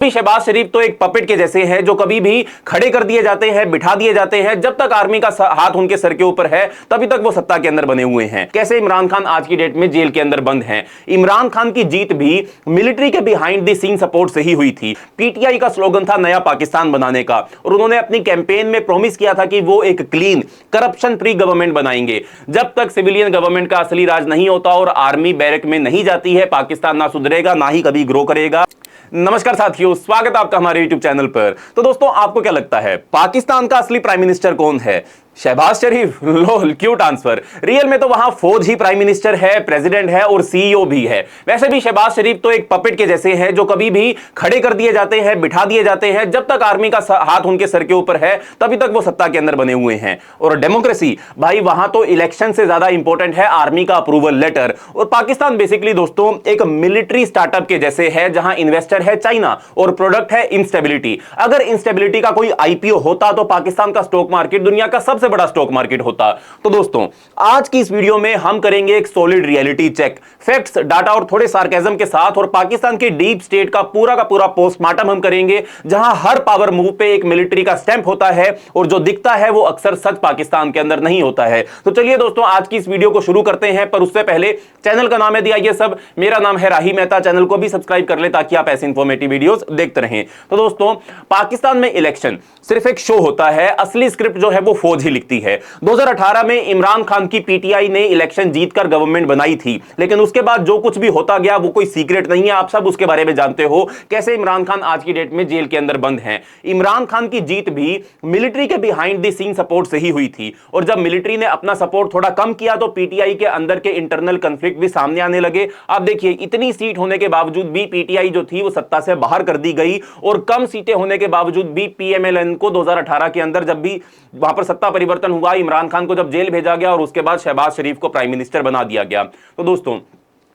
शहबाज शरीफ तो एक पपेट के जैसे हैं जो कभी भी खड़े कर दिए जाते हैं, बिठा दिए जाते हैं। जब तक आर्मी का हाथ उनके सर के ऊपर है तभी तक वो सत्ता के अंदर बने हुए हैं। कैसे इमरान खान आज की डेट में जेल के अंदर बंद हैं। इमरान खान की जीत भी मिलिट्री के बिहाइंड द सीन सपोर्ट से ही हुई थी। पीटीआई का स्लोगन था नया पाकिस्तान बनाने का और उन्होंने अपनी कैंपेन में प्रॉमिस किया था कि वो एक क्लीन करप्शन फ्री गवर्नमेंट बनाएंगे। जब तक सिविलियन गवर्नमेंट का असली राज नहीं होता और आर्मी बैरक में नहीं जाती है, पाकिस्तान ना सुधरेगा ना ही कभी ग्रो करेगा। नमस्कार साथियों, स्वागत है आपका हमारे YouTube चैनल पर। तो दोस्तों, आपको क्या लगता है पाकिस्तान का असली प्राइम मिनिस्टर कौन है? शहबाज शरीफ? लोल, क्यूट आंसर। रियल में तो वहां फौज ही प्राइम मिनिस्टर है, प्रेसिडेंट है और सीईओ भी है। वैसे भी शहबाज शरीफ तो एक पपेट के जैसे हैं जो कभी भी खड़े कर दिए जाते हैं, बिठा दिए जाते हैं। जब तक आर्मी का हाथ उनके सर के ऊपर है तभी तक वो सत्ता के अंदर बने हुए हैं। और डेमोक्रेसी भाई, वहां तो इलेक्शन से ज्यादा इंपॉर्टेंट है आर्मी का अप्रूवल लेटर। और पाकिस्तान बेसिकली दोस्तों एक मिलिट्री स्टार्टअप के जैसे है जहां इन्वेस्टर है चाइना और प्रोडक्ट है इंस्टेबिलिटी। अगर इंस्टेबिलिटी का कोई आईपीओ होता तो पाकिस्तान का स्टॉक मार्केट दुनिया का सबसे बड़ा स्टॉक मार्केट होता। तो दोस्तों, आज की इस वीडियो में हम करेंगे एक solid reality check, facts, data और थोड़े सार्केज्म के साथ। और पाकिस्तान के डीप स्टेट का पूरा पोस्टमार्टम हम करेंगे जहां हर पावर मूव पे एक मिलिट्री का स्टैंप होता है और जो दिखता है वो अक्सर सच पाकिस्तान के अंदर नहीं होता है। तो चलिए दोस्तों, आज की इस वीडियो को शुरू करते हैं। पर उससे पहले चैनल का नाम है दिया ये सब, मेरा नाम है राही मेहता। चैनल को भी सब्सक्राइब कर ले ताकि आप ऐसे इंफॉर्मेटिव वीडियोस देखते रहें। तो दोस्तों, पाकिस्तान में इलेक्शन सिर्फ एक शो होता है, असली स्क्रिप्ट जो है वो फौज ही लिखती है। 2018 में इमरान खान की पीटीआई ने इलेक्शन जीतकर गवर्नमेंट बनाई थी, लेकिन उसके बाद जो कुछ भी होता गया वो कोई सीक्रेट नहीं है, आप सब उसके बारे में जानते हो। कैसे इमरान खान आज की डेट में जेल के अंदर बंद हैं। इमरान खान की जीत भी मिलिट्री के बिहाइंड द सीन सपोर्ट से ही हुई थी। और जब मिलिट्री ने अपना सपोर्ट थोड़ा कम किया तो पीटीआई के अंदर के इंटरनल कॉन्फ्लिक्ट भी सामने आने लगे। आप देखिए, इतनी सीट होने के बावजूद भी पीटीआई जो थी वो सत्ता से बाहर कर दी गई और कम सीटें होने के बावजूद भी पीएमएलएन को 2018 के अंदर जब भी वहां पर सत्ता परिवर्तन हुआ, इमरान खान को जब जेल भेजा गया और उसके बाद शहबाज शरीफ को प्राइम मिनिस्टर बना दिया गया। तो दोस्तों,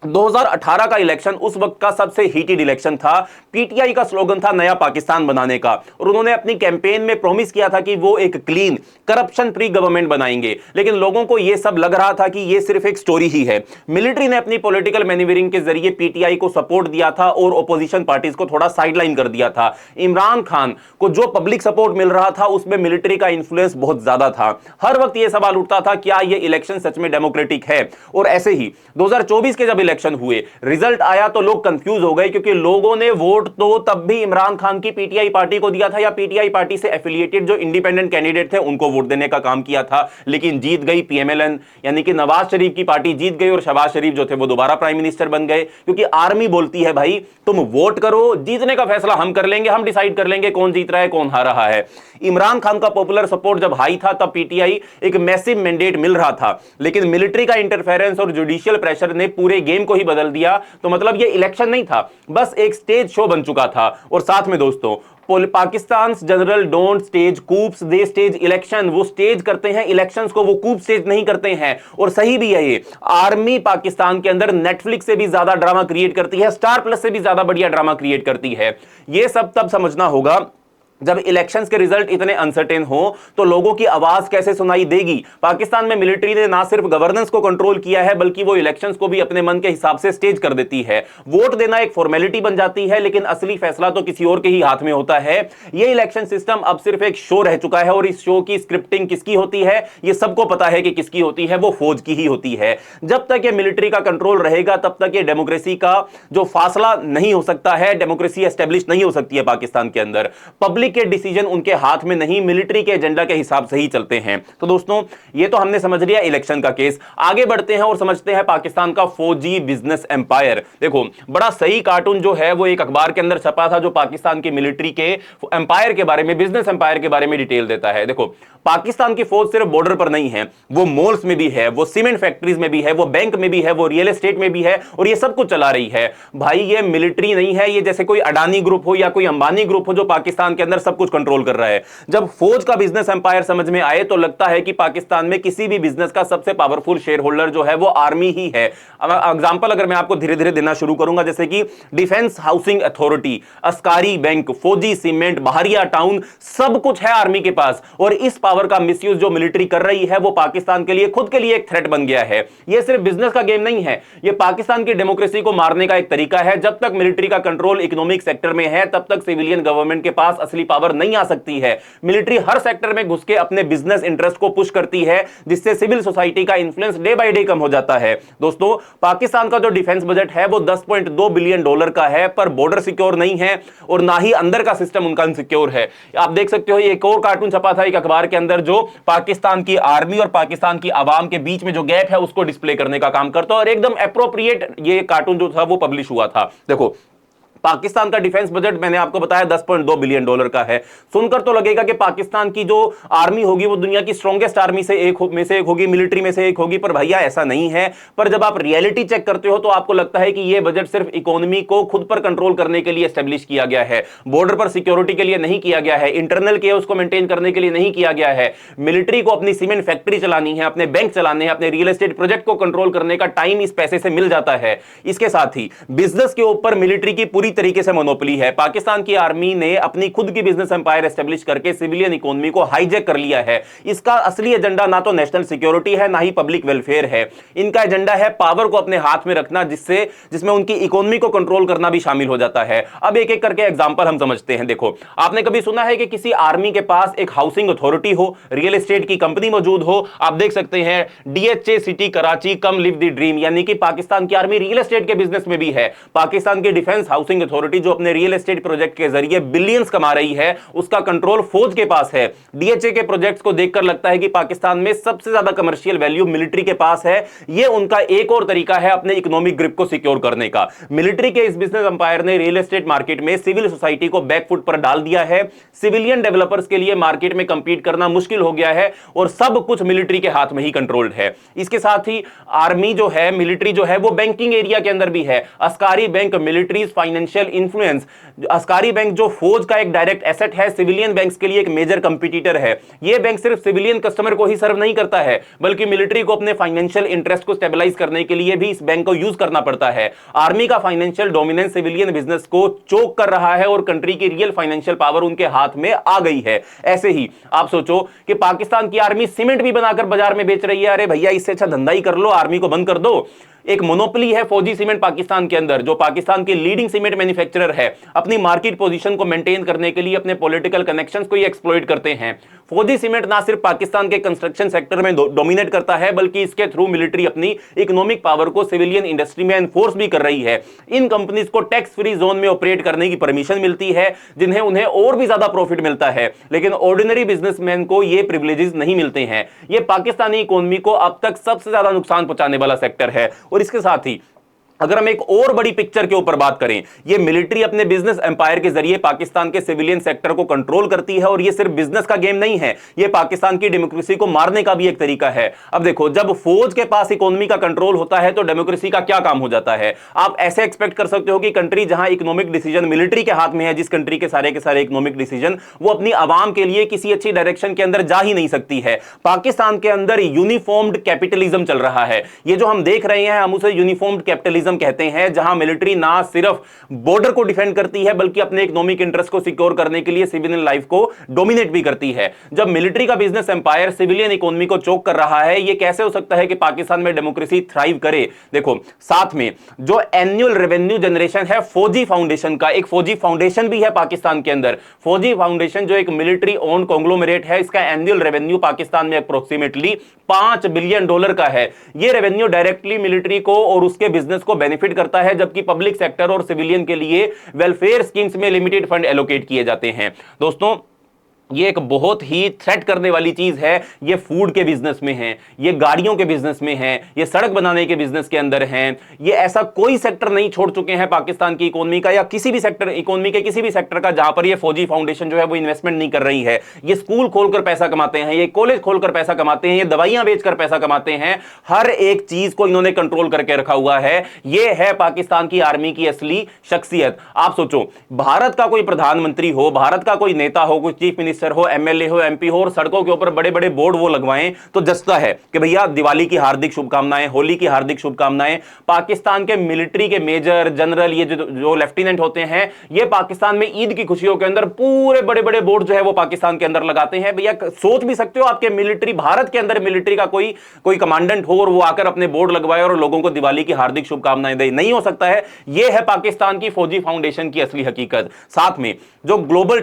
2018 का इलेक्शन उस वक्त का सबसे हीटेड इलेक्शन था। पीटीआई का स्लोगन था नया पाकिस्तान बनाने का और उन्होंने अपनी कैंपेन में प्रॉमिस किया था कि वो एक क्लीन करप्शन फ्री गवर्नमेंट बनाएंगे। लेकिन लोगों को यह सब लग रहा था कि यह सिर्फ एक स्टोरी ही है। मिलिट्री ने अपनी पॉलिटिकल मैन्यूवरिंग के जरिए पीटीआई को सपोर्ट दिया था और ओपोजिशन पार्टीज को थोड़ा साइडलाइन कर दिया था। इमरान खान को जो पब्लिक सपोर्ट मिल रहा था उसमें मिलिट्री का इंफ्लुएंस बहुत ज्यादा था। हर वक्त यह सवाल उठता था क्या यह इलेक्शन सच में डेमोक्रेटिक है। और ऐसे ही 2024 के जब इलेक्शन हुए, रिजल्ट आया तो लोग कंफ्यूज हो गए क्योंकि लोगों ने वोट तो तब भी इमरान खान की पीटीआई पार्टी को दिया था या पीटीआई पार्टी से एफिलिएटेड जो इंडिपेंडेंट कैंडिडेट थे उनको वोट देने का काम किया था। लेकिन जीत गई पीएमएलएन, यानी कि नवाज शरीफ की पार्टी जीत गई और शहबाज शरीफ जो थे वो दोबारा प्राइम मिनिस्टर बन गए। क्योंकि आर्मी बोलती है भाई तुम वोट करो, जीतने का फैसला हम कर लेंगे, हम डिसाइड कर लेंगे कौन जीत रहा है कौन हार रहा है। इमरान खान का पॉपुलर सपोर्ट जब हाई था तब पीटीआई एक मैसिव मैंडेट मिल रहा था, लेकिन मिलिट्री का इंटरफेरेंस और जुडिशियल प्रेशर ने पूरे गेम को ही बदल दिया। तो मतलब ये इलेक्शन नहीं था, बस एक स्टेज शो बन चुका था। और साथ में दोस्तों, Pakistan general don't stage coups, they stage election. वो स्टेज करते हैं इलेक्शंस को, वो कूप स्टेज नहीं करते हैं। और सही भी है ये। आर्मी पाकिस्तान के अंदर नेटफ्लिक्स से भी ज्यादा ड्रामा क्रिएट करती है, स्टार प्लस से भी ज्यादा बढ़िया ड्रामा क्रिएट करती है। ये सब तब समझना होगा जब इलेक्शंस के रिजल्ट इतने अनसर्टेन हो तो लोगों की आवाज कैसे सुनाई देगी। पाकिस्तान में मिलिट्री ने ना सिर्फ गवर्नेंस को कंट्रोल किया है बल्कि वो इलेक्शंस को भी अपने मन के हिसाब से स्टेज कर देती है। वोट देना एक फॉर्मेलिटी बन जाती है, लेकिन असली फैसला तो किसी और के ही हाथ में होता है। ये इलेक्शन सिस्टम अब सिर्फ एक शो रह चुका है और इस शो की स्क्रिप्टिंग किसकी होती है ये सबको पता है कि किसकी होती है, वो फौज की ही होती है। जब तक ये मिलिट्री का कंट्रोल रहेगा तब तक ये डेमोक्रेसी का जो फासला नहीं हो सकता है, डेमोक्रेसी एस्टेब्लिश नहीं हो सकती है पाकिस्तान के अंदर। पब्लिक के डिसीजन उनके हाथ में नहीं, मिलिट्री के एजेंडा के हिसाब से ही चलते हैं। तो दोस्तों, ये तो हमने समझ लिया इलेक्शन का केस। आगे बढ़ते हैं और समझते हैं पाकिस्तान का फौजी बिजनेस एम्पायर। देखो, बड़ा सही कार्टून जो है वो एक अखबार के अंदर छपा था जो पाकिस्तान की मिलिट्री के एम्पायर के बारे में, बिजनेस एम्पायर के बारे में डिटेल देता है। देखो, पाकिस्तान की फौज सिर्फ बॉर्डर पर नहीं है, वो मॉल्स में भी है, वो सीमेंट फैक्ट्रीज में भी है, वो बैंक में भी है, वो रियल एस्टेट में भी है और ये सब कुछ चला रही है। भाई ये मिलिट्री नहीं है, ये जैसे कोई अडानी ग्रुप हो या कोई अंबानी ग्रुप हो जो पाकिस्तान के अंदर अंदर सब कुछ कंट्रोल कर रहा है। जब फौज का बिजनेस एम्पायर समझ में आए तो लगता है कि पाकिस्तान में किसी भी बिजनेस का सबसे पावरफुल शेयर होल्डर जो है वो आर्मी ही है। एग्जांपल अगर मैं आपको धीरे धीरे देना शुरू करूंगा, जैसे कि डिफेंस हाउसिंग अथॉरिटी, अस्कारी बैंक, फौजी सीमेंट, बहरिया टाउन, सब कुछ है आर्मी के पास। और इस पावर का मिसयूज जो मिलिट्री कर रही है वो पाकिस्तान के लिए खुद के लिए एक थ्रेट बन गया है। यह सिर्फ बिजनेस का गेम नहीं है, यह पाकिस्तान की डेमोक्रेसी को मारने का एक तरीका है। जब तक मिलिट्री का कंट्रोल इकोनॉमिक सेक्टर में है तब तक सिविलियन गवर्नमेंट के पास असली पावर नहीं आ सकती है। मिलिट्री हर सेक्टर में घुस के अपने बिजनेस इंटरेस्ट को पुश करती है, जिससे सिविल सोसाइटी का इंफ्लुएंस डे बाय डे कम हो जाता है। दोस्तों, पाकिस्तान का जो डिफेंस बजट है वो $10.2 बिलियन का है, पर बॉर्डर सिक्योर नहीं है और ना ही अंदर का सिस्टम उनका अनसिक्योर है। आप देख सकते हो एक और कार्टून छपा था एक अखबार के अंदर जो पाकिस्तान की आर्मी और पाकिस्तान की आवाम के बीच में जो गैप है उसको डिस्प्ले करने का काम करता है, और एकदम एप्रोप्रिएट ये कार्टून जो था वो पब्लिश हुआ था। देखो, पाकिस्तान का डिफेंस बजट मैंने आपको बताया $10.2 बिलियन का है। सुनकर तो लगेगा कि पाकिस्तान की जो आर्मी होगी वो दुनिया की स्ट्रॉन्गेस्ट आर्मी से एक होगी, मिलिट्री में से एक होगी, पर भैया ऐसा नहीं है। पर जब आप रियलिटी चेक करते हो तो आपको लगता है कि यह बजट सिर्फ इकोनॉमी को खुद पर कंट्रोल करने के लिए एस्टेब्लिश किया गया है, बॉर्डर पर सिक्योरिटी के लिए नहीं किया गया है, इंटरनल केओस को मेंटेन करने के लिए नहीं किया गया है। मिलिट्री को अपनी सीमेंट फैक्ट्री चलानी है, अपने बैंक चलाने हैं, अपने रियल एस्टेट प्रोजेक्ट को कंट्रोल करने का टाइम इस पैसे से मिल जाता है। इसके साथ ही बिजनेस के ऊपर मिलिट्री की पूरी तरीके से मोनोपोली है। पाकिस्तान की आर्मी ने अपनी खुद की बिजनेस एम्पायर एस्टेब्लिश करके सिविलियन इकोनॉमी को हाईजैक कर लिया है। इसका असली एजेंडा ना तो नेशनल सिक्योरिटी है ना ही पब्लिक वेलफेयर है। इनका एजेंडा है पावर को अपने हाथ में रखना, जिसमें उनकी इकोनॉमी को कंट्रोल करना भी शामिल हो जाता है। अब एक एक करके एग्जांपल हम समझते हैं। देखो, आपने कभी सुना है कि किसी आर्मी के पास एक हाउसिंग अथॉरिटी हो, रियल एस्टेट की कंपनी मौजूद हो? आप देख सकते हैं DHA city Karachi come live the dream, यानी कि पाकिस्तान की आर्मी रियल एस्टेट के बिजनेस में भी है। पाकिस्तान की डिफेंस हाउसिंग अथॉरिटी जो अपने रियल एस्टेट प्रोजेक्ट के जरिए बिलियंस कमा रही है, उसका कंट्रोल फौज के पास है। DHA के प्रोजेक्ट्स को देखकर लगता है कि पाकिस्तान में सबसे ज्यादा कमर्शियल वैल्यू मिलिट्री के पास है। यह उनका एक और तरीका है अपने इकोनॉमिक ग्रिप को सिक्योर करने का। मिलिट्री के इस बिजनेस एम्पायर ने रियल एस्टेट मार्केट में सिविल सोसाइटी को बैकफुट पर डाल दिया है। सिविलियन डेवलपर्स के लिए मार्केट में कंपीट करना मुश्किल हो गया है और सब कुछ मिलिट्री के हाथ में ही कंट्रोल्ड है। इसके साथ ही आर्मी जो है, मिलिट्री जो है वो बैंकिंग एरिया के अंदर भी है। अस्कारी bank, militaries financial influence. अस्कारी bank जो फौज का एक डायरेक्ट एसेट है, सिविलियन बैंक्स के लिए एक मेजर कंपटीटर है। यह बैंक सिर्फ सिविलियन कस्टमर को ही सर्व नहीं करता है, बल्कि मिलिट्री को अपने फाइनेंशियल इंटरेस्ट को स्टेबलाइज करने के लिए भी इस बैंक को यूज करना पड़ता है। आर्मी का फाइनेंशियल डोमिनेंस सिविलियन बिजनेस को चोक कर रहा है और कंट्री की रियल फाइनेंशियल पावर उनके हाथ में आ गई है। ऐसे ही आप सोचो कि पाकिस्तान की आर्मी सीमेंट भी बनाकर बाजार में बेच रही है। अरे भैया, इससे अच्छा धंधा ही कर लो, आर्मी को बंद कर दो। एक मोनोपोली है फौजी सीमेंट पाकिस्तान के अंदर, जो पाकिस्तान की लीडिंग सीमेंट मैन्युफैक्चरर है। अपनी मार्केट पोजीशन को मेंटेन करने के लिए अपने पॉलिटिकल कनेक्शंस को ही एक्सप्लॉइट करते हैं। फौजी सीमेंट ना सिर्फ पाकिस्तान के कंस्ट्रक्शन सेक्टर में डोमिनेट करता है, बल्कि इसके थ्रू मिलिट्री अपनी इकोनॉमिक पावर को सिविलियन इंडस्ट्री में एनफोर्स भी कर रही है। इन कंपनीज को टैक्स फ्री जोन में ऑपरेट करने की परमिशन मिलती है, जिन्हें उन्हें और भी ज्यादा प्रॉफिट मिलता है, लेकिन ऑर्डिनरी बिजनेसमैन को यह प्रिविलेजेस नहीं मिलते हैं। यह पाकिस्तानी इकोनॉमी को अब तक सबसे ज्यादा नुकसान पहुंचाने वाला सेक्टर है। और इसके साथ ही अगर हम एक और बड़ी पिक्चर के ऊपर बात करें, यह मिलिट्री अपने बिजनेस एम्पायर के जरिए पाकिस्तान के सिविलियन सेक्टर को कंट्रोल करती है। और यह सिर्फ बिजनेस का गेम नहीं है, यह पाकिस्तान की डेमोक्रेसी को मारने का भी एक तरीका है। अब देखो, जब फौज के पास इकोनॉमी का कंट्रोल होता है तो डेमोक्रेसी का क्या काम हो जाता है। आप ऐसे एक्सपेक्ट कर सकते हो कि कंट्री जहां इकोनॉमिक डिसीजन मिलिट्री के हाथ में है, जिस कंट्री के सारे इकोनॉमिक डिसीजन वो अपनी आवाम के लिए किसी अच्छी डायरेक्शन के अंदर जा ही नहीं सकती है। पाकिस्तान के अंदर यूनिफॉर्म्ड कैपिटलिज्म चल रहा है। ये जो हम देख रहे हैं, हम उसे यूनिफॉर्म्ड कैपिटलिज्म कहते हैं, जहां मिलिट्री ना सिर्फ बॉर्डर को डिफेंड करती है, बल्कि अपने इकोनॉमिक इंटरेस्ट को सिक्योर करने के लिए सिविलियन लाइफ को डोमिनेट भी करती है। जब मिलिट्री का बिजनेस एम्पायर सिविलियन इकोनॉमी को चोक कर रहा है, यह कैसे हो सकता है कि पाकिस्तान में डेमोक्रेसी थ्राइव करे। देखो, साथ में जो एनुअल रेवेन्यू जनरेशन है फौजी फाउंडेशन का, एक फौजी फाउंडेशन भी है पाकिस्तान के अंदर। फौजी फाउंडेशन जो एक मिलिट्री ओन कॉन्ग्लोमरेट है, इसका एनुअल रेवेन्यू पाकिस्तान में अप्रोक्सीमेटली $5 बिलियन का है। यह रेवेन्यू डायरेक्टली मिलिट्री को और उसके बिजनेस को बेनिफिट करता है, जबकि पब्लिक सेक्टर और सिविलियन के लिए वेलफेयर स्कीम्स में लिमिटेड फंड एलोकेट किए जाते हैं। दोस्तों, ये एक बहुत ही थ्रेट करने वाली चीज है। ये फूड के बिजनेस में है, ये गाड़ियों के बिजनेस में है, ये सड़क बनाने के बिजनेस के अंदर है। ये ऐसा कोई सेक्टर नहीं छोड़ चुके हैं पाकिस्तान की इकोनॉमी का, या किसी भी सेक्टर, इकोनॉमी के किसी भी सेक्टर का, जहां पर ये फौजी फाउंडेशन जो है वो इन्वेस्टमेंट नहीं कर रही है। ये स्कूल खोलकर पैसा कमाते हैं, ये कॉलेज खोलकर पैसा कमाते हैं, ये दवाइयां बेचकर पैसा कमाते हैं। हर एक चीज को इन्होंने कंट्रोल करके रखा हुआ है। ये है पाकिस्तान की आर्मी की असली शख्सियत। आप सोचो, भारत का कोई प्रधानमंत्री हो, भारत का कोई नेता हो, कोई चीफ मिनिस्टर हो, एमएलए हो, एमपी हो, और सड़कों के ऊपर बड़े बड़े बोर्ड वो लगवाएं तो जचता है कि भैया दिवाली की हार्दिक शुभकामनाएं, होली की हार्दिक शुभकामनाएं। पाकिस्तान के मिलिट्री के मेजर जनरल, ये जो लेफ्टिनेंट होते हैं, ये पाकिस्तान में ईद की खुशियों के अंदर पूरे बड़े बड़े बोर्ड जो है वो पाकिस्तान के अंदर लगाते हैं। भैया सोच भी सकते हो, आपके मिलिट्री, भारत के अंदर मिलिट्री का कोई कमांडेंट हो और वो आकर अपने बोर्ड लगवाए और लोगों को दिवाली की हार्दिक शुभकामनाएं दे? नहीं हो सकता है। यह है पाकिस्तान की फौजी फाउंडेशन की असली हकीकत। साथ में जो ग्लोबल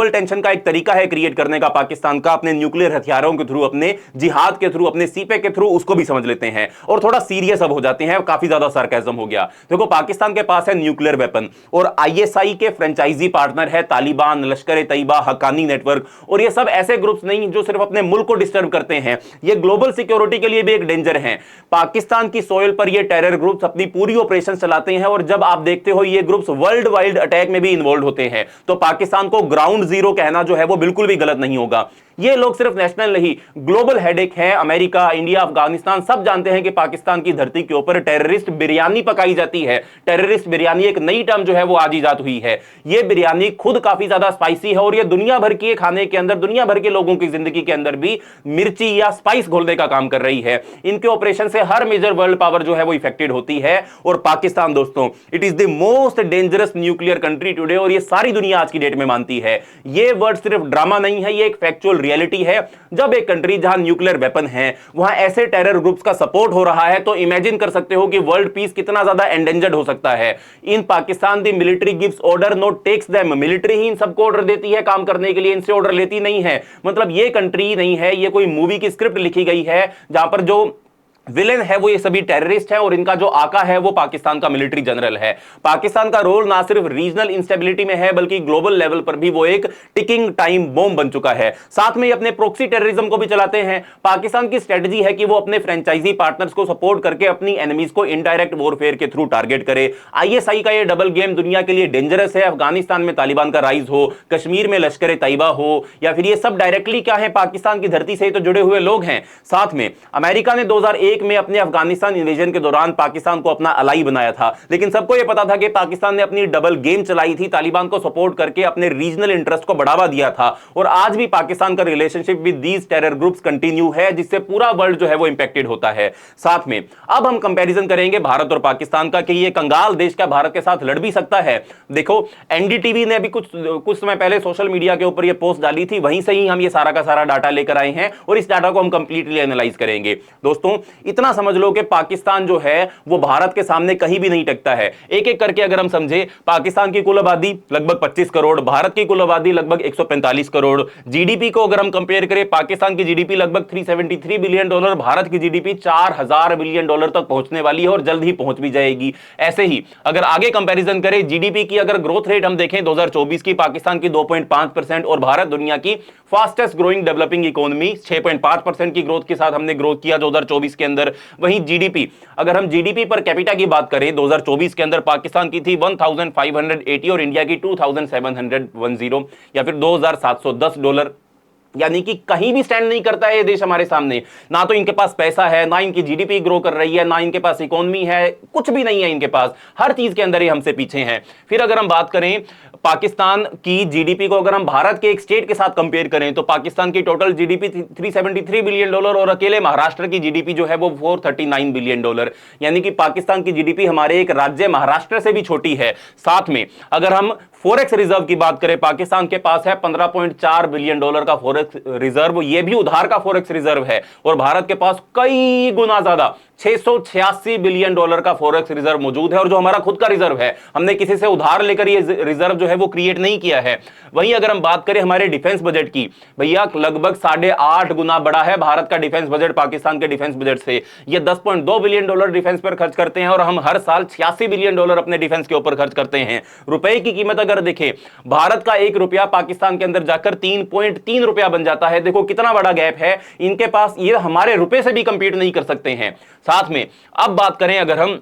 टेंशन का एक तरीका है क्रिएट करने का पाकिस्तान का, अपने न्यूक्लियर हथियारों के थ्रू, अपने जिहाद के थ्रू, अपने सीपे के थ्रू, उसको भी समझ लेते हैं और थोड़ा सीरियस अब हो जाते हैं। काफी ज्यादा सरकाज़म हो गया। देखो, पाकिस्तान के पास है न्यूक्लियर वेपन और आईएसआई के फ्रेंचाइजी पार्टनर है तालिबान, लश्कर तैयबा, हक्कानी नेटवर्क, और ये सब ऐसे ग्रुप्स नहीं जो सिर्फ अपने मुल्क को डिस्टर्ब करते हैं, ये ग्लोबल सिक्योरिटी के लिए भी एक डेंजर है। पाकिस्तान की सोइल पर ये टेरर ग्रुप्स अपनी पूरी ऑपरेशन चलाते हैं और जब आप देखते हो ये ग्रुप्स वर्ल्ड वाइड अटैक में भी इन्वॉल्व होते हैं, तो पाकिस्तान को ग्राउंड जीरो कहना जो है वो बिल्कुल भी गलत नहीं होगा। ये लोग सिर्फ नेशनल नहीं, ग्लोबल हेडेक है। अमेरिका, इंडिया, अफगानिस्तान सब जानते हैं कि पाकिस्तान की धरती के ऊपर टेररिस्ट बिरयानी पकाई जाती है। टेररिस्ट बिरयानी एक नई टर्म जो है वो आज इजाद हुई है। ये बिरयानी खुद काफी ज्यादा स्पाइसी है और ये दुनिया भर के खाने के अंदर, दुनिया भर के लोगों की जिंदगी के अंदर भी मिर्ची या स्पाइस घोलने का काम कर रही है। इनके ऑपरेशन से हर मेजर वर्ल्ड पावर जो है वो इफेक्टेड होती है। और पाकिस्तान दोस्तों, it is the most dangerous nuclear country today, और ये सारी दुनिया आज की डेट में मानती है। ये वर्ड सिर्फ ड्रामा नहीं है, ये एक फैक्चुअल रियलिटी है। जब एक कंट्री जहां न्यूक्लियर वेपन है, वहां ऐसे टेरर ग्रुप्स का सपोर्ट हो रहा है, तो इमेजिन कर सकते हो कि वर्ल्ड पीस कितना ज्यादा एंडेंजर्ड हो सकता है। In Pakistan the military gives order, not takes them. Military ही इन सबको ऑर्डर देती है काम करने के लिए, इनसे ऑर्डर लेती नहीं है। मतलब ये कंट्री नहीं है, ये कोई मूवी की स्क्रिप्ट लिखी गई है जहां पर जो विलेन है वो ये सभी टेररिस्ट है और इनका जो आका है वो पाकिस्तान का मिलिट्री जनरल है। पाकिस्तान का रोल ना सिर्फ रीजनल इंस्टेबिलिटी में है, बल्कि ग्लोबल लेवल पर भी वो एक टिकिंग टाइम बॉम्ब बन चुका है। साथ में अपने प्रोक्सी टेररिज्म को भी चलाते हैं। पाकिस्तान की स्ट्रेटजी है कि वो अपने फ्रेंचाइजी पार्टनर्स को सपोर्ट करके अपनी एनिमीज को इनडायरेक्ट वॉरफेयर के थ्रू टारगेट करे। आईएसआई का ये डबल गेम दुनिया के लिए डेंजरस है। अफगानिस्तान में तालिबान का राइज हो, कश्मीर में लश्कर तैयबा हो, या फिर ये सब डायरेक्टली क्या है, पाकिस्तान की धरती से तो जुड़े हुए लोग हैं। साथ में अमेरिका ने 2001 में अपने अफगानिस्तान इन्वेजन के दौरान पाकिस्तान को अपना अलाई बनाया था, लेकिन सबको यह पता था कि पाकिस्तान ने अपनी डबल गेम चलाई थी, तालिबान को सपोर्ट करके अपने रीजनल इंटरेस्ट को बढ़ावा दिया था। और आज भी पाकिस्तान का relationship with these terror groups continue है, जिससे पूरा वर्ल्ड जो है वो इंपैक्टेड होता है। साथ में अब हम कंपैरिजन करेंगे भारत और पाकिस्तान का कि ये कंगाल देश क्या भारत के साथ लड़ भी सकता है। देखो, एनडीटीवी ने अभी कुछ समय पहले सोशल मीडिया के ऊपर ये पोस्ट डाली थी, वहीं से ही हम ये सारा का सारा डाटा लेकर आए हैं और इस डाटा को हम कंप्लीटली एनालाइज करेंगे। दोस्तों, इतना समझ लो कि पाकिस्तान जो है वो भारत के सामने कहीं भी नहीं टिकता है। एक एक करके अगर हम समझे, पाकिस्तान की कुल आबादी लगभग 25 करोड़, भारत की कुल आबादी लगभग 145 करोड़। जीडीपी को अगर हम कंपेयर करें, पाकिस्तान की जीडीपी लगभग $373 बिलियन, भारत की जीडीपी $4000 बिलियन तक पहुंचने वाली है और जल्द ही पहुंच भी जाएगी। ऐसे ही अगर आगे कंपैरिजन करें, जीडीपी की अगर ग्रोथ रेट हम देखें 2024 की, पाकिस्तान की 2.5% और भारत दुनिया की फास्टेस्ट ग्रोइंग डेवलपिंग इकोनॉमी 6.5% की ग्रोथ के साथ हमने ग्रोथ किया 2024 के अंदर। वहीं जीडीपी, अगर हम जीडीपी पर कैपिटा की बात करें, 2024 के अंदर पाकिस्तान की थी 1580 और इंडिया की 2710 या फिर $2710, यानी कि कहीं भी स्टैंड नहीं करता है ये देश हमारे सामने। ना तो इनके पास पैसा है, ना इनकी जीडीपी ग्रो कर रही है, ना इनके पास इकोनॉमी है, कुछ भी नहीं है इनके पास। हर चीज के अंदर ये हमसे पीछे हैं। फिर अगर हम बात करें पाकिस्तान की जीडीपी को, अगर हम भारत के एक स्टेट के साथ कंपेयर करें, तो पाकिस्तान की टोटल जीडीपी $373 बिलियन और अकेले महाराष्ट्र की जीडीपी जो है वो $439 बिलियन, यानी कि पाकिस्तान की जीडीपी हमारे एक राज्य महाराष्ट्र से भी छोटी है। साथ में अगर हम फॉरेक्स रिजर्व की बात करें, पाकिस्तान के पास है $15.4 बिलियन का फॉरेक्स रिजर्व, ये भी उधार का फॉरेक्स रिजर्व है, और भारत के पास कई गुना ज्यादा 686 बिलियन डॉलर का फॉरेक्स रिजर्व मौजूद है, और जो हमारा खुद का रिजर्व है, हमने किसी से उधार लेकर ये रिजर्व जो है वो क्रिएट नहीं किया है। वहीं अगर हम बात करें हमारे डिफेंस बजट की, भैया लगभग 8.5 गुना बड़ा है भारत का डिफेंस बजट पाकिस्तान के डिफेंस बजट से। ये 10.2 बिलियन डॉलर डिफेंस पर खर्च करते हैं, और हम हर साल 86 बिलियन डॉलर अपने डिफेंस के ऊपर खर्च करते हैं। रुपए की कीमत अगर देखें, भारत का 1 रुपया पाकिस्तान के अंदर जाकर 3.3 रुपया बन जाता है। देखो कितना बड़ा गैप है इनके पास, ये हमारे रुपए से भी कंपीट नहीं कर सकते हैं। साथ में अब बात करें अगर हम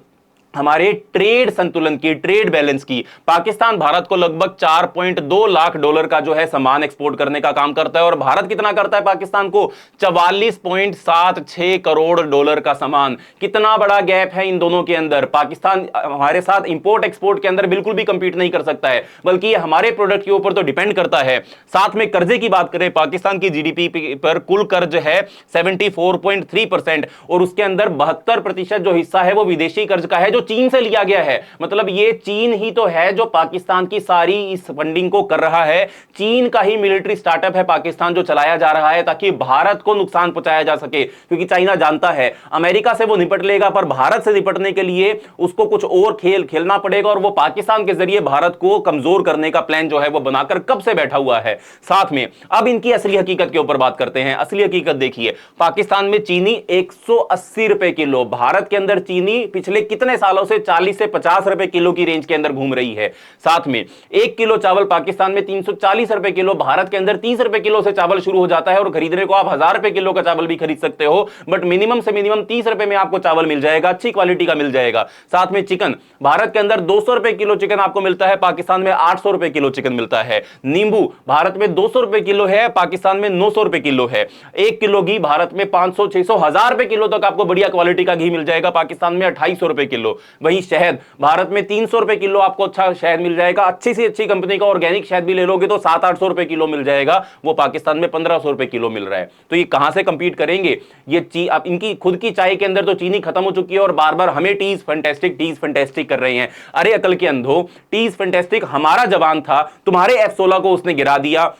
हमारे ट्रेड संतुलन की, ट्रेड बैलेंस की, पाकिस्तान भारत को लगभग 4.2 लाख डॉलर का जो है सामान एक्सपोर्ट करने का काम करता है, और भारत कितना करता है पाकिस्तान को? 44.76 करोड़ डॉलर का सामान। कितना बड़ा गैप है इन दोनों के अंदर। पाकिस्तान हमारे साथ इंपोर्ट एक्सपोर्ट के अंदर बिल्कुल भी कंपीट नहीं कर सकता है, बल्कि हमारे प्रोडक्ट के ऊपर तो डिपेंड करता है। साथ में कर्जे की बात करें, पाकिस्तान की जीडीपी पर कुल कर्ज है 74.3%, और उसके अंदर 72% जो हिस्सा है वो विदेशी कर्ज का है, जो चीन से लिया गया है। मतलब ये चीन ही तो है जो पाकिस्तान की सारी इस फंडिंग को कर रहा है। चीन का ही मिलिट्री स्टार्टअप है पाकिस्तान जो चलाया जा रहा है, ताकि भारत को नुकसान पहुंचाया जा सके, क्योंकि चाइना जानता है अमेरिका से वो निपट लेगा, पर भारत से निपटने के लिए उसको कुछ और खेल खेलना पड़ेगा, और वो पाकिस्तान के जरिए भारत को कमजोर करने का प्लान जो है वो बनाकर कब से बैठा हुआ है। साथ में अब इनकी असली हकीकत के ऊपर बात करते हैं। असली हकीकत देखिए, पाकिस्तान में चीनी 180 रुपए किलो, भारत के अंदर चीनी पिछले कितने सालों से 40 से 50 रुपए किलो की रेंज के अंदर घूम रही है। साथ में 1 किलो चावल पाकिस्तान में 340 रुपए किलो, भारत के अंदर 30 रुपए किलो से चावल शुरू हो जाता है, और खरीदने को आप 1000 रुपए किलो का चावल भी खरीद सकते हो, बट मिनिमम से मिनिमम 30 रुपए में आपको चावल मिल जाएगा, अच्छी क्वालिटी का मिल जाएगा। साथ में चिकन, भारत के अंदर 200 रुपए किलो चिकन आपको मिलता है, पाकिस्तान में 800 रुपए किलो चिकन मिलता है। नींबू भारत में 200 रुपए किलो है, पाकिस्तान में 900 रुपए किलो है। 1 किलो घी भारत में 500, 600, 1000 रुपए किलो तक आपको बढ़िया क्वालिटी का घी मिल जाएगा, पाकिस्तान में 2800 रुपए किलो। वहीं शहद, भारत में 300 रुपए किलो आपको अच्छा शहद मिल जाएगा, अच्छी से अच्छी कंपनी का ऑर्गेनिक शहद भी ले लोगे तो 700-800 रुपए किलो मिल जाएगा, वो पाकिस्तान में 1500 रुपए किलो मिल रहा है। तो ये कहां से कंपीट करेंगे? ये अब इनकी खुद की चाय के अंदर तो चीनी खत्म हो चुकी है, और बार बार हमें टीज फैंटास्टिक कर रहे हैं। अरे अकल के अंधो, टीज फैंटास्टिक हमारा जवान था, तुम्हारे F-16 को उसने गिरा दिया।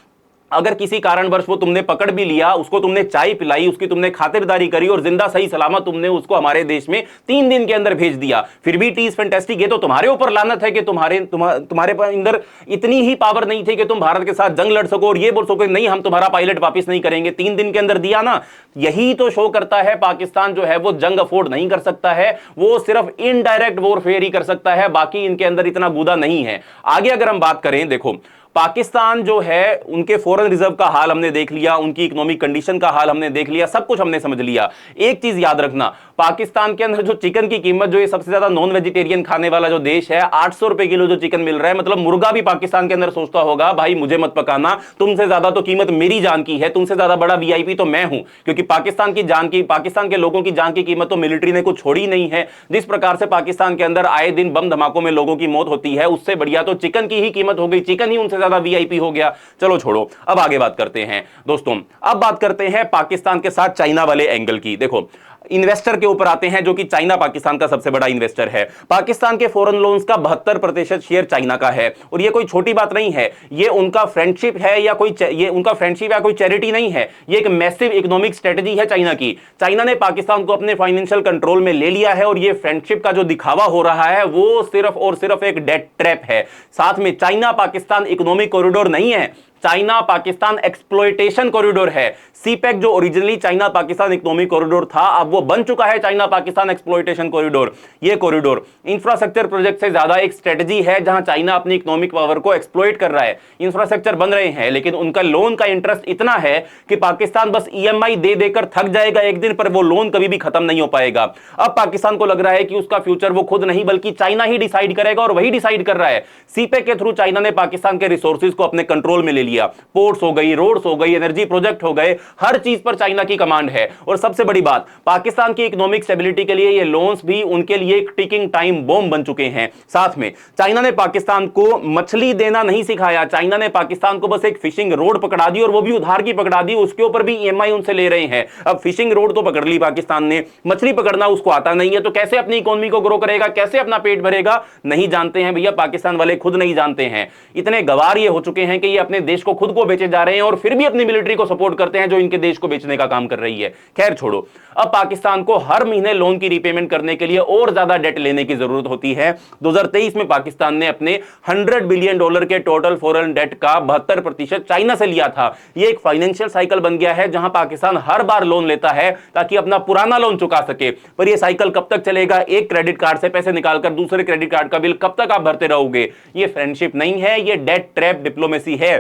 अगर किसी कारणवश वो तुमने पकड़ भी लिया, उसको तुमने चाय पिलाई, उसकी तुमने खातिरदारी करी, और जिंदा सही सलामत तुमने उसको हमारे देश में 3 दिन के अंदर भेज दिया, फिर भी टीज फैंटास्टिक। ये तो तुम्हारे ऊपर लानत है कि तुम्हारे अंदर इतनी ही पावर नहीं थी कि तुम भारत के साथ जंग लड़ सको और ये बोल सको नहीं हम तुम्हारा पायलट वापस नहीं करेंगे। 3 दिन के अंदर दिया ना। यही तो शो करता है पाकिस्तान जो है वो जंग अफोर्ड नहीं कर सकता है, वो सिर्फ इनडायरेक्ट वॉरफेयर ही कर सकता है, बाकी इनके अंदर इतना गूदा नहीं है। आगे अगर हम बात करें, देखो पाकिस्तान जो है उनके फॉरेन रिजर्व का हाल हमने देख लिया, उनकी इकोनॉमिक कंडीशन का हाल हमने देख लिया, सब कुछ हमने समझ लिया। एक चीज याद रखना, पाकिस्तान के अंदर जो चिकन की कीमत, जो ये सबसे ज्यादा नॉन वेजिटेरियन खाने वाला जो देश है, 800 रुपए किलो जो चिकन मिल रहा है, मतलब मुर्गा भी पाकिस्तान के अंदर सोचता होगा भाई मुझे मत पकाना, तुमसे ज्यादा तो कीमत मेरी जान की है, तुमसे ज्यादा बड़ा वीआईपी तो मैं हूं, क्योंकि पाकिस्तान के लोगों की जान की कीमत तो मिलिट्री ने कुछ छोड़ी नहीं है। जिस प्रकार से पाकिस्तान के अंदर आए दिन बम धमाकों में लोगों की मौत होती है, उससे बढ़िया तो चिकन की ही कीमत हो गई, चिकन ही उनसे ज्यादा वीआईपी हो गया। चलो छोड़ो, अब आगे बात करते हैं दोस्तों। अब बात करते हैं पाकिस्तान के साथ चाइना वाले एंगल की। देखो इन्वेस्टर के ऊपर आते हैं, जो कि चाइना पाकिस्तान का सबसे बड़ा इन्वेस्टर है। पाकिस्तान के फॉरेन लोन्स का 72% शेयर चाइना का है, और ये कोई छोटी बात नहीं है, ये उनका फ्रेंडशिप है या कोई चैरिटी नहीं है, ये एक मैसिव इकोनॉमिक स्ट्रेटजी है चाइना की। चाइना ने पाकिस्तान को अपने फाइनेंशियल कंट्रोल में ले लिया है, और ये फ्रेंडशिप का जो दिखावा हो रहा है वो सिर्फ और सिर्फ एक डेट ट्रैप है। साथ में चाइना पाकिस्तान इकोनॉमिक कॉरिडोर नहीं है, चाइना पाकिस्तान एक्सप्लॉयटेशन कॉरिडोर है। सीपेक जो originally China Pakistan economic corridor था, अब वो बन चुका है चाइना पाकिस्तान एक्सप्लॉयटेशन कॉरिडोर। ये कॉरिडोर इंफ्रास्ट्रक्चर प्रोजेक्ट से ज्यादा एक स्ट्रेटजी है, जहां चाइना अपनी इकोनॉमिक पावर को एक्सप्लॉयट कर रहा है। इंफ्रास्ट्रक्चर बन रहे हैं, लेकिन उनका लोन का इंटरेस्ट इतना है कि पाकिस्तान बस ईएमआई दे देकर थक जाएगा एक दिन, पर वो लोन कभी भी खत्म नहीं हो पाएगा। अब पाकिस्तान को लग रहा है कि उसका फ्यूचर वो खुद नहीं बल्कि चाइना ही डिसाइड करेगा, और वही डिसाइड कर रहा है। सीपेक के थ्रू चाइना ने पाकिस्तान के रिसोर्सेज को अपने कंट्रोल में ले लिया। पोर्ट्स हो गई, रोड्स हो गई, एनर्जी प्रोजेक्ट हो गए, हर चीज पर चाइना की कमांड है। और सबसे बड़ी बात, पाकिस्तान की इकोनॉमिक स्टेबिलिटी के लिए ये लोन्स भी उनके लिए एक टिकिंग टाइम बॉम्ब बन चुके हैं। साथ में चाइना ने पाकिस्तान को मछली देना नहीं सिखाया, चाइना ने पाकिस्तान को बस एक फिशिंग रोड पकड़ा दी, और वो भी उधार की पकड़ा दी, उसके ऊपर भी ईएमआई उनसे ले रहे हैं। अब फिशिंग रोड तो पकड़ ली पाकिस्तान ने, मछली पकड़ना उसको आता नहीं है, तो कैसे अपनी इकोनॉमी को ग्रो करेगा, कैसे अपना पेट भरेगा, नहीं जानते हैं भैया, पाकिस्तान वाले खुद नहीं जानते हैं। इतने गवार ये हो चुके हैं कि ये अपने देश देश को खुद को बेचे जा रहे हैं और फिर भी अपनी मिलिट्री को सपोर्ट करते हैं जो इनके देश को बेचने का काम कर रही है। खैर छोड़ो, अब पाकिस्तान को हर महीने लोन की रीपेमेंट करने के लिए और ज्यादा डेट लेने की जरूरत होती है। 2023 में पाकिस्तान ने अपने $100 बिलियन के टोटल फॉरेन डेट का 72% चाइना से लिया था। यह एक फाइनेंशियल साइकिल बन गया है जहां पाकिस्तान हर बार लोन लेता है ताकि अपना पुराना लोन चुका सके। पर यह साइकिल कब तक चलेगा? एक क्रेडिट कार्ड से पैसे निकालकर दूसरे क्रेडिट कार्ड का बिल कब तक आप भरते रहोगे? यह फ्रेंडशिप नहीं है, यह डेट ट्रैप डिप्लोमेसी है।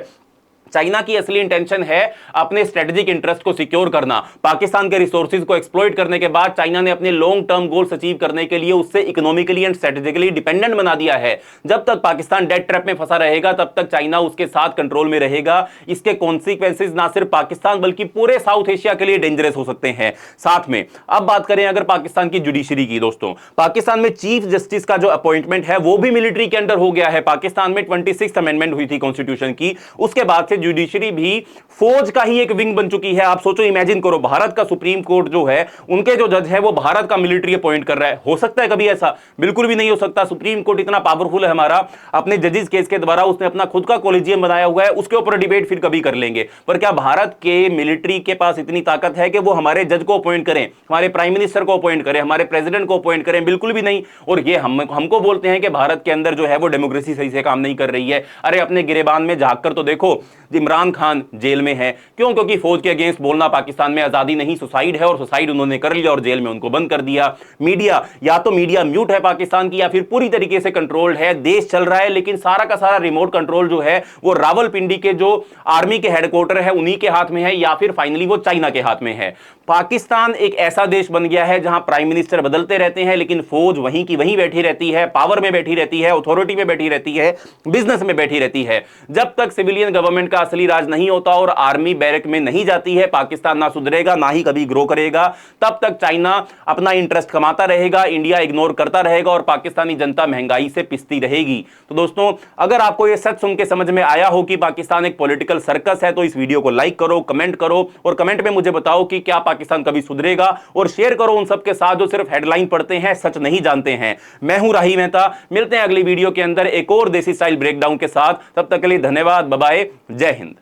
चाइना की असली इंटेंशन है अपने स्ट्रेटेजिक इंटरेस्ट को सिक्योर करना। पाकिस्तान के रिसोर्सेज को एक्सप्लॉइट करने के बाद चाइना ने अपने लॉन्ग टर्म गोल्स अचीव करने के लिए उससे इकोनॉमिकली एंड स्ट्रेटेजिकली डिपेंडेंट बना दिया है। जब तक पाकिस्तान डेट ट्रैप में फंसा रहेगा तब तक चाइना उसके साथ कंट्रोल में रहेगा। इसके कॉन्सिक्वेंसेज ना सिर्फ पाकिस्तान बल्कि पूरे साउथ एशिया के लिए डेंजरस हो सकते हैं। साथ में अब बात करें अगर पाकिस्तान की जुडिशरी की, दोस्तों पाकिस्तान में चीफ जस्टिस का जो अपॉइंटमेंट है वो भी मिलिट्री के अंडर हो गया है। पाकिस्तान में 26th अमेंडमेंट हुई थी कॉन्स्टिट्यूशन की, उसके बाद से जुडिशरी भी फौज का ही एक विंग बन चुकी है। आप सोचो, इमेजिन करो, भारत का सुप्रीम कोर्ट जो है उनके जो जज है वो भारत का मिलिट्री अपॉइंट कर रहा है। हो सकता है कभी ऐसा? बिल्कुल भी नहीं हो सकता। सुप्रीम कोर्ट इतना पावरफुल है हमारा, अपने जजेस केस के द्वारा उसने अपना खुद का कॉलेजियम बनाया हुआ है, उसके ऊपर डिबेट फिर कभी कर लेंगे। पर क्या भारत के मिलिट्री के पास इतनी ताकत है कि वो हमारे जज को अपॉइंट करें, हमारे प्राइम मिनिस्टर को अपॉइंट करें, हमारे प्रेसिडेंट को अपॉइंट करें? बिल्कुल भी नहीं। और ये हमको बोलते हैं कि भारत के अंदर जो है वो डेमोक्रेसी सही से काम नहीं कर रही है। अरे अपने गिरेबान में झांक कर तो देखो, इमरान खान जेल में है। क्यों? क्योंकि फौज के अगेंस्ट बोलना पाकिस्तान में आजादी नहीं, सुसाइड है, और सुसाइड उन्होंने कर लिया और जेल में उनको बंद कर दिया। मीडिया, या तो मीडिया म्यूट है पाकिस्तान की या फिर पूरी तरीके से कंट्रोल्ड है। देश चल रहा है लेकिन सारा का सारा रिमोट कंट्रोल जो है वो रावलपिंडी के जो आर्मी के हेडक्वार्टर है उन्हीं के हाथ में है, या फिर फाइनली वो चाइना के हाथ में है। पाकिस्तान एक ऐसा देश बन गया है जहां प्राइम मिनिस्टर बदलते रहते हैं लेकिन फौज वहीं की वहीं बैठी रहती है, पावर में बैठी रहती है, अथॉरिटी में बैठी रहती है, बिजनेस में बैठी रहती है। जब तक सिविलियन गवर्नमेंट का असली राज नहीं होता और आर्मी बैरक में नहीं जाती है, पाकिस्तान ना सुधरेगा ना ही कभी ग्रो करेगा। तब तक चाइना अपना इंटरेस्ट कमाता रहेगा, इंडिया इग्नोर करता रहेगा और पाकिस्तानी जनता महंगाई से पिसती रहेगी। तो दोस्तों, अगर आपको यह सच सुन के समझ में आया हो कि पाकिस्तान एक पॉलिटिकल सर्कस है तो इस वीडियो को लाइक करो, कमेंट करो और कमेंट में मुझे बताओ कि क्या पाकिस्तान कभी सुधरेगा, और शेयर करो उन सबके साथ जो सिर्फ हेडलाइन पढ़ते हैं, सच नहीं जानते हैं। मैं हूं राही मेहता, मिलते हैं अगली वीडियो के अंदर एक और देसी स्टाइल ब्रेकडाउन के साथ। तब तक के लिए धन्यवाद, बाय बाय, जय हिंद।